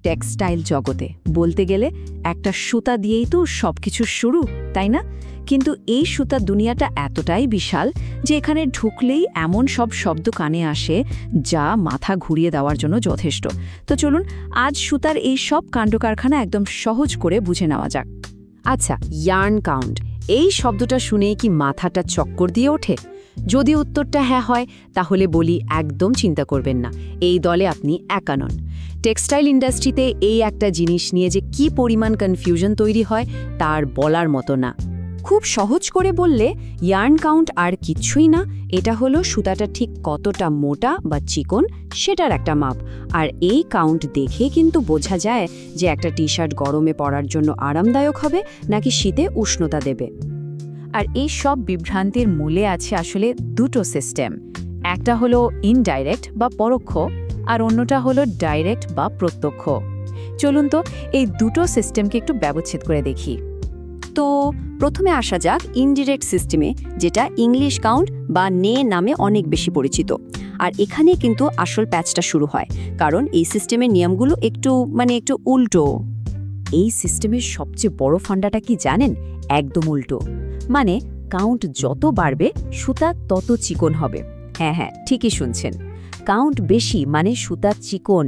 Textile জগতে বলতে গেলে একটা সুতা দিয়েই তো সবকিছু শুরু, তাই না? কিন্তু এই সুতার দুনিয়াটা এতটাই বিশাল যে এখানে ঢুকলেই এমন সব শব্দ কানে আসে যা মাথা ঘুরিয়ে দেওয়ার জন্য যথেষ্ট। তো চলুন আজ সুতার এই সব কাণ্ডকারখানা একদম সহজ করে বুঝে নেওয়া যাক। আচ্ছা, ইয়ার্ন কাউন্ট, এই শব্দটা শুনেই কি মাথাটা চক্কর দিয়ে ওঠে? যদি উত্তরটা হ্যাঁ হয় তাহলে বলি একদম চিন্তা করবেন না, এই দলে আপনি একা নন। টেক্সটাইল ইন্ডাস্ট্রিতে এই একটা জিনিস নিয়ে যে কি পরিমাণ কনফিউশন তৈরি হয় তার বলার মতো না। খুব সহজ করে বললে ইয়ার্ন কাউন্ট আর কিচ্ছুই না, এটা হলো সুতাটা ঠিক কতটা মোটা বা চিকন সেটার একটা মাপ। আর এই কাউন্ট দেখে কিন্তু বোঝা যায় যে একটা টি শার্ট গরমে পরার জন্য আরামদায়ক হবে নাকি শীতে উষ্ণতা দেবে। আর এই সব বিভ্রান্তির মূলে আছে আসলে দুটো সিস্টেম। একটা হলো ইনডাইরেক্ট বা পরোক্ষ, আর অন্যটা হলো ডাইরেক্ট বা প্রত্যক্ষ। চলুন তো এই দুটো সিস্টেমকে একটু ব্যবচ্ছেদ করে দেখি। তো প্রথমে আসা যাক ইনডিরেক্ট সিস্টেমে, যেটা ইংলিশ কাউন্ট বা নে নামে অনেক বেশি পরিচিত। আর এখানে কিন্তু আসল প্যাচটা শুরু হয়, কারণ এই সিস্টেমের নিয়মগুলো একটু উল্টো। এই সিস্টেমের সবচেয়ে বড় ফান্ডাটা কি জানেন? একদম উল্টো। মানে কাউন্ট যত বাড়বে সুতা তত চিকন হবে। হ্যাঁ, ঠিকই শুনছেন, কাউন্ট বেশি মানে সুতা চিকন।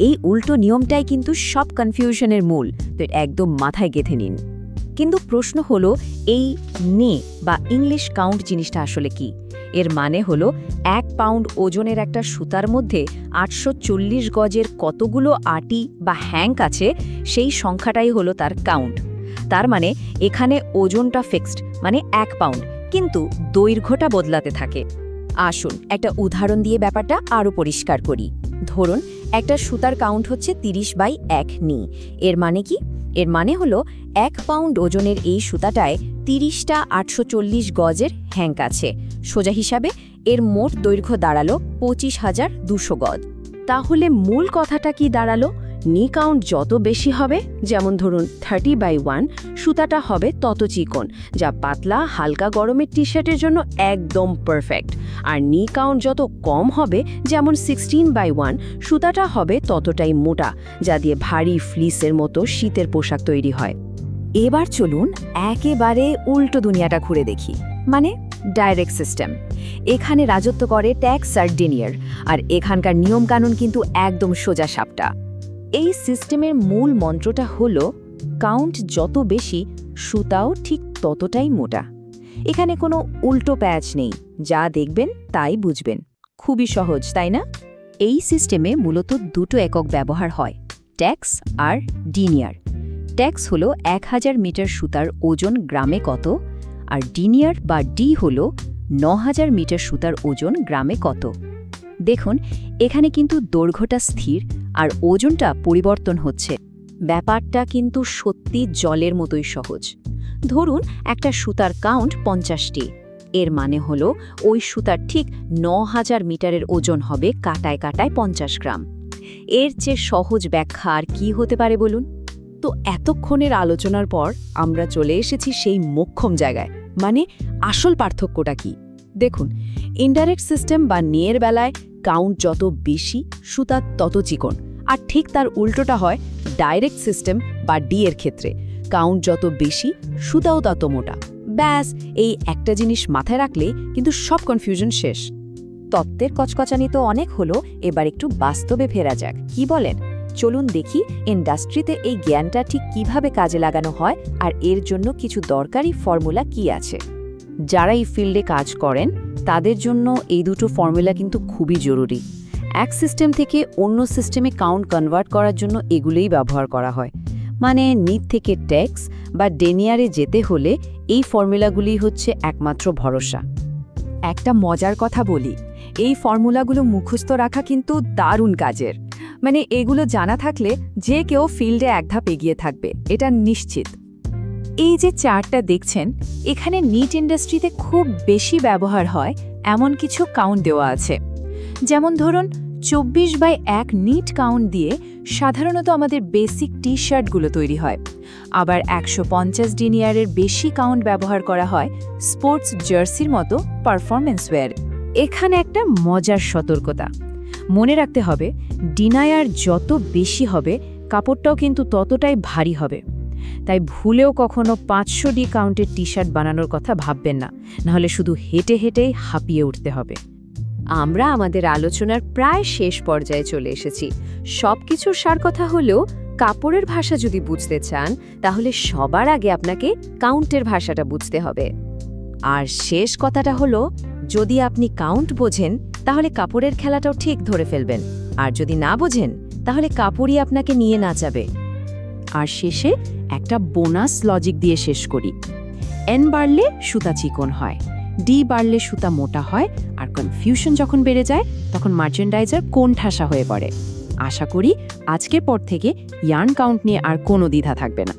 এই উল্টো নিয়মটাই কিন্তু সব কনফিউশনের মূল, তো একদম মাথায় গেঁথে নিন। কিন্তু প্রশ্ন হলো, এই নে বা ইংলিশ কাউন্ট জিনিসটা আসলে কি? এর মানে হলো 1 পাউন্ড ওজনের একটা সুতার মধ্যে 840 গজের কতগুলো আটি বা হ্যাঙ্ক আছে, সেই সংখ্যাটাই হলো তার কাউন্ট। তার মানে এখানে ওজনটা ফিক্সড, মানে 1 পাউন্ড, কিন্তু দৈর্ঘ্যটা বদলাতে থাকে। আসুন একটা উদাহরণ দিয়ে ব্যাপারটা আরও পরিষ্কার করি। ধরুন একটা সুতার কাউন্ট হচ্ছে 30/1 নি। এর মানে কি? এর মানে হলো 1 পাউন্ড ওজনের এই সুতাটায় 30টা 840 গজের হ্যাঙ্ক আছে। সোজা হিসাবে এর মোট দৈর্ঘ্য দাঁড়ালো 25,200 গজ। তাহলে মূল কথাটা কি দাঁড়ালো? নি কাউন্ট যত বেশি হবে, যেমন ধরুন 30/1, সুতাটা হবে তত চিকন, যা পাতলা হালকা গরমের টি শার্টের জন্য একদম পারফেক্ট। আর নি কাউন্ট যত কম হবে, যেমন 16/1, সুতাটা হবে ততটাই মোটা, যা দিয়ে ভারী ফ্লিসের মতো শীতের পোশাক তৈরি হয়। এবার চলুন একেবারে উল্টো দুনিয়াটা ঘুরে দেখি, মানে ডাইরেক্ট সিস্টেম। এখানে রাজত্ব করে ট্যাক্স আর ডেনিয়ার, আর এখানকার নিয়মকানুন কিন্তু একদম সোজা সাপটা। এই সিস্টেমের মূল মন্ত্রটা হলো কাউন্ট যত বেশি সুতাও ঠিক ততটাই মোটা। এখানে কোনো উল্টো প্যাচ নেই, যা দেখবেন তাই বুঝবেন। খুবই সহজ, তাই না? এই সিস্টেমে মূলত দুটো একক ব্যবহার হয়, ট্যাক্স আর ডিনিয়ার। ট্যাক্স হলো 1000 মিটার সুতার ওজন গ্রামে কত, আর ডিনিয়ার বা ডি হলো 9000 মিটার সুতার ওজন গ্রামে কত। দেখুন এখানে কিন্তু দৈর্ঘ্যটা স্থির আর ওজনটা পরিবর্তন হচ্ছে। ব্যাপারটা কিন্তু সত্যি জলের মতোই সহজ। ধরুন একটা সুতার কাউন্ট 50টি। এর মানে হলো ওই সুতার ঠিক 9000 মিটারের ওজন হবে কাটায় কাটায় 50 গ্রাম। এর চেয়ে সহজ ব্যাখ্যা আর কি হতে পারে বলুন? তো এতক্ষণের আলোচনার পর আমরা চলে এসেছি সেই মোক্ষম জায়গায়, মানে আসল পার্থক্যটা কি। দেখুন, ইনডাইরেক্ট সিস্টেম বা নিয়ের বেলায় কাউন্ট যত বেশি সুতা তত চিকন, আর ঠিক তার উল্টোটা হয় ডাইরেক্ট সিস্টেম বা ডি এর ক্ষেত্রে। কাউন্ট যত বেশি সুতাও তত মোটা। ব্যাস, এই একটা জিনিস মাথায় রাখলে কিন্তু সব কনফিউশন শেষ। তত্ত্বের কচকচানি তো অনেক হলো, এবার একটু বাস্তবে ফেরা যাক, কি বলেন? চলুন দেখি ইন্ডাস্ট্রিতে এই জ্ঞানটা ঠিক কিভাবে কাজে লাগানো হয়, আর এর জন্য কিছু দরকারি ফর্মুলা কি আছে। যারা এই ফিল্ডে কাজ করেন তাদের জন্য এই দুটো ফর্মুলা কিন্তু খুবই জরুরি। এক সিস্টেম থেকে অন্য সিস্টেমে কাউন্ট কনভার্ট করার জন্য এগুলোই ব্যবহার করা হয়। মানে নিট থেকে ট্যাক্স বা ডেনিয়ারে যেতে হলে এই ফর্মুলাগুলি হচ্ছে একমাত্র ভরসা। একটা মজার কথা বলি, এই ফর্মুলাগুলো মুখস্থ রাখা কিন্তু দারুণ কাজের। মানে এগুলো জানা থাকলে যে কেউ ফিল্ডে এক ধাপ এগিয়ে থাকবে, এটা নিশ্চিত। এই যে চার্টটা দেখছেন, এখানে নিট ইন্ডাস্ট্রিতে খুব বেশি ব্যবহার হয় এমন কিছু কাউন্ট দেওয়া আছে। যেমন ধরুন 24/1 নিট কাউন্ট দিয়ে সাধারণত আমাদের বেসিক টি শার্টগুলো তৈরি হয়। আবার 150 ডিনিয়ারের বেশি কাউন্ট ব্যবহার করা হয় স্পোর্টস জার্সির মতো পারফরমেন্স ওয়্যার। এখানে একটা মজার সতর্কতা মনে রাখতে হবে, ডিনায়ার যত বেশি হবে কাপড়টাও কিন্তু ততটাই ভারী হবে। তাই ভুলেও কখনো 500 কাউন্টের টি শার্ট বানানোর কথা ভাববেন না, নাহলে শুধু হেঁটে হেঁটেই হাঁপিয়ে উঠতে হবে। আমরা আমাদের আলোচনার প্রায় শেষ পর্যায়ে চলে এসেছি। সবকিছুর সার কথা হলেও কাপড়ের ভাষা যদি বুঝতে চান তাহলে সবার আগে আপনাকে কাউন্টের ভাষাটা বুঝতে হবে। আর শেষ কথাটা হলো, যদি আপনি কাউন্ট বোঝেন তাহলে কাপড়ের খেলাটাও ঠিক ধরে ফেলবেন, আর যদি না বোঝেন তাহলে কাপড়ই আপনাকে নিয়ে নাচাবে। আর শেষে একটা বোনাস লজিক দিয়ে শেষ করি। এন বাড়লে সুতা চিকন হয়, ডি বাড়লে সুতা মোটা হয়, আর কনফিউশন যখন বেড়ে যায় তখন মার্চেন্ডাইজার কোণঠাসা হয়ে পড়ে। আশা করি আজকের পর থেকে ইয়ার্ন কাউন্ট নিয়ে আর কোনো দ্বিধা থাকবে না।